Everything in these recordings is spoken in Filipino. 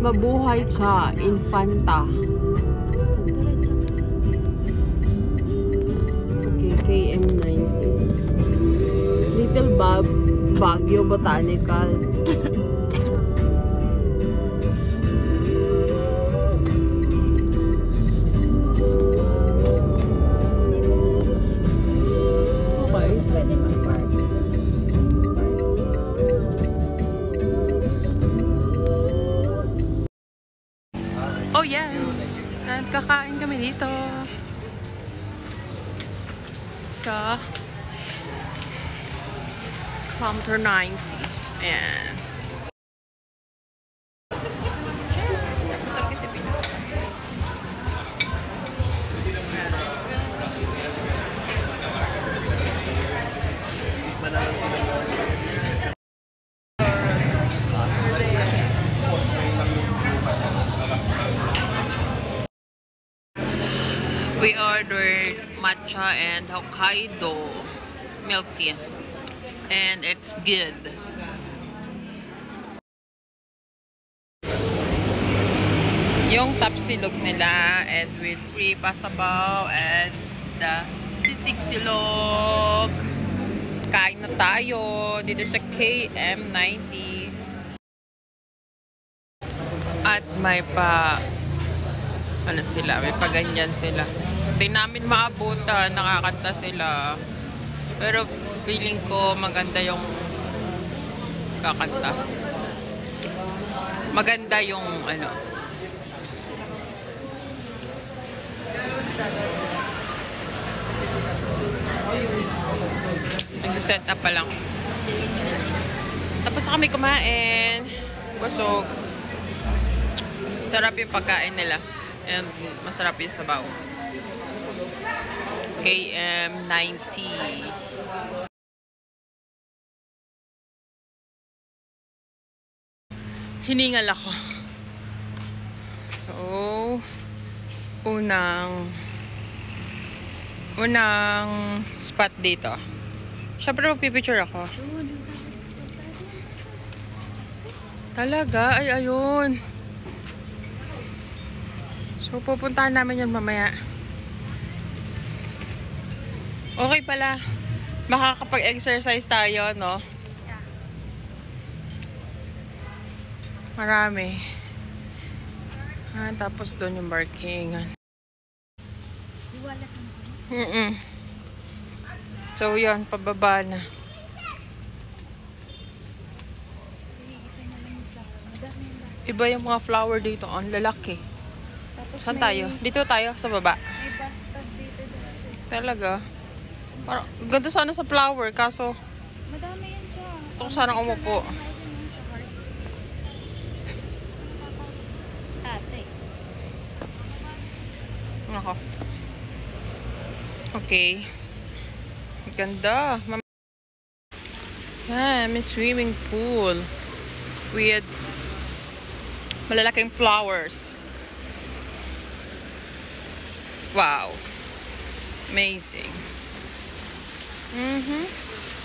Mabuhay ka, Infanta. Okay, KM90. Little Bob, Baguio Botanical. Oh yes! Kakain kami dito. Sa Kilometer 90. Ayan. We ordered matcha and Hokkaido milk tea, and it's good. Yung tapsilog nila, and with free pasabaw and the sisig silog. Kain na tayo dito sa KM90. At may pa ano sila, may paganyan sila. Hindi namin maabutan, nakakanta sila. Pero feeling ko maganda yung kakanta. Maganda yung ano. Nag-set up pa lang. Tapos kami kumain. Busog. Sarap yung pagkain nila. And masarap yung sabaw. KM90. Hiningal ako. So, unang spot dito. Siyempre magpipicture ako. Talaga? Ay, ayun. So, pupuntahan namin yun mamaya. Okay pala. Makakapag-exercise tayo, no? Yeah. Marami. Tapos doon yung barkingan. So, yun. Pababa na. Iba yung mga flower dito. Ang lalaki. Saan tayo? Dito tayo, sa baba. May bathtub dito. Talaga? Parang, ganda sana sa flower, kaso Madami yan siya. gusto ko sanang umupo. Ate. Ako. Okay. Ganda. Yan, may swimming pool. With malalaking flowers. Wow. Amazing.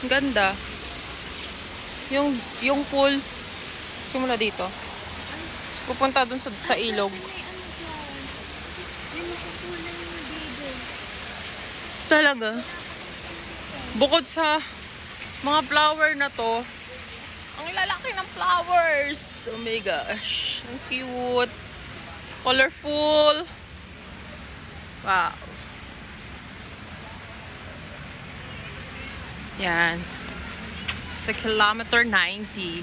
Ganda. Yung pool simula dito. Pupunta dun sa ilog. Talaga. Bukod sa mga flower na to, ang lalaki ng flowers. Oh my gosh. Ang cute. Colorful. Wow. Yan. Sa Kilometer 90.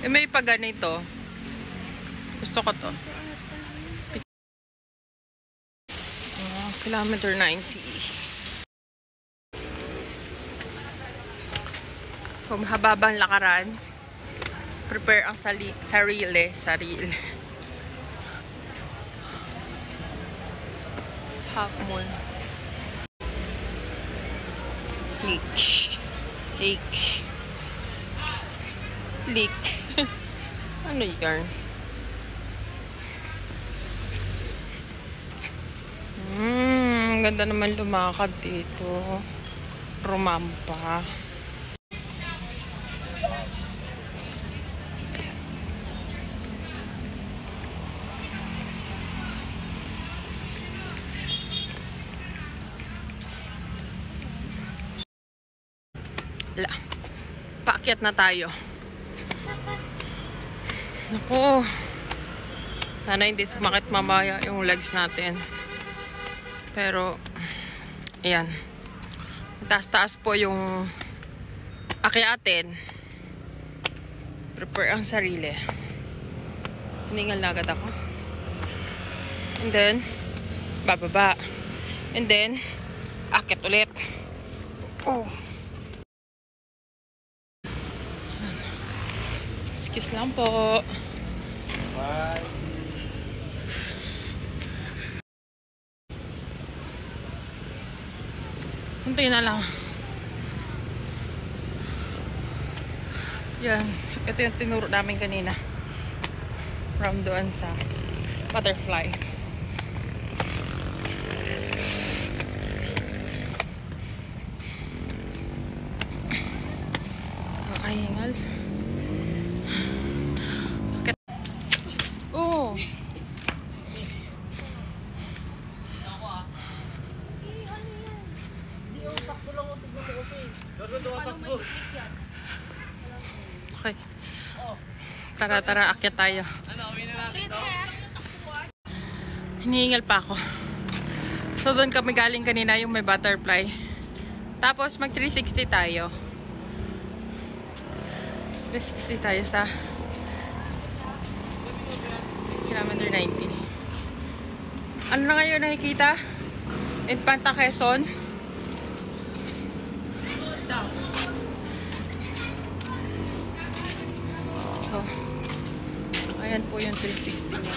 May pa ganito. Gusto ko to. Kilometer 90. So, mahababang lakaran. Prepare ang sarili. Half moon. Leak. Ano yan? Ganda naman lumakad dito. Rumampa. Wala. Paakyat na tayo. Naku. Sana hindi sumakit mamaya yung legs natin. Pero, ayan. Taas-taas po yung akyatin. Prepare ang sarili. Hiningal na agad ako. And then, bababa. And then, akyat ulit. Oh. Excuse lang po. Bye. Kunti na lang. Yan. Ito yung tinuro namin kanina. From doon sa butterfly. Kakahingal. Oh! Okay. Tara, akyat tayo. Hinihingal pa ako. So, doon kami galing kanina yung may butterfly. Tapos, mag 360 tayo. 360 tayo sa kilometer 90. Ano na ngayon nakikita? Infanta Quezon. So, ayan po yung 360 niya.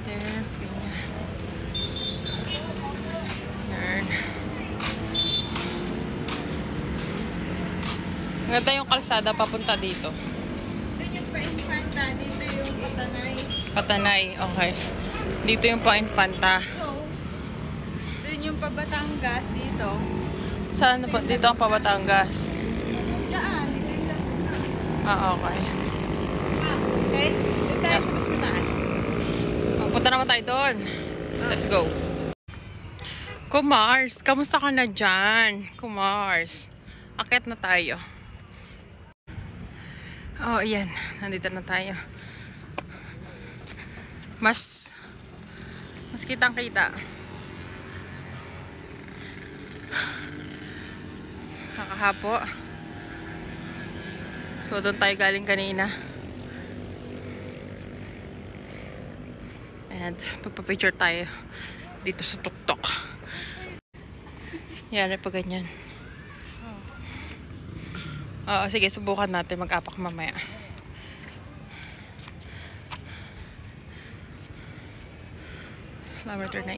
Then, ganyan. Yan. Ganda yung kalsada papunta dito. Doon yung pa-infanta, dito yung patanay. Patanay, okay. Dito yung pa-infanta. So, doon yung pa-Batangas dito. Saan po? Dito ang pa-Batangas. Daan, dito yung daan. Ah, okay. Okay? Doon tayo sa mas mataas. Punta naman tayo doon. Let's go. Kumars, kamusta ka na dyan? Kumars. Akit na tayo. Oh, ayan. Nandito na tayo. Mas kitang-kita. Kakahapo. So, doon tayo galing kanina. And magpa-picture tayo dito sa tuktok. Yan, pa ganyan. Oo, sige, subukan natin mag-apak mamaya. Kilometer 9.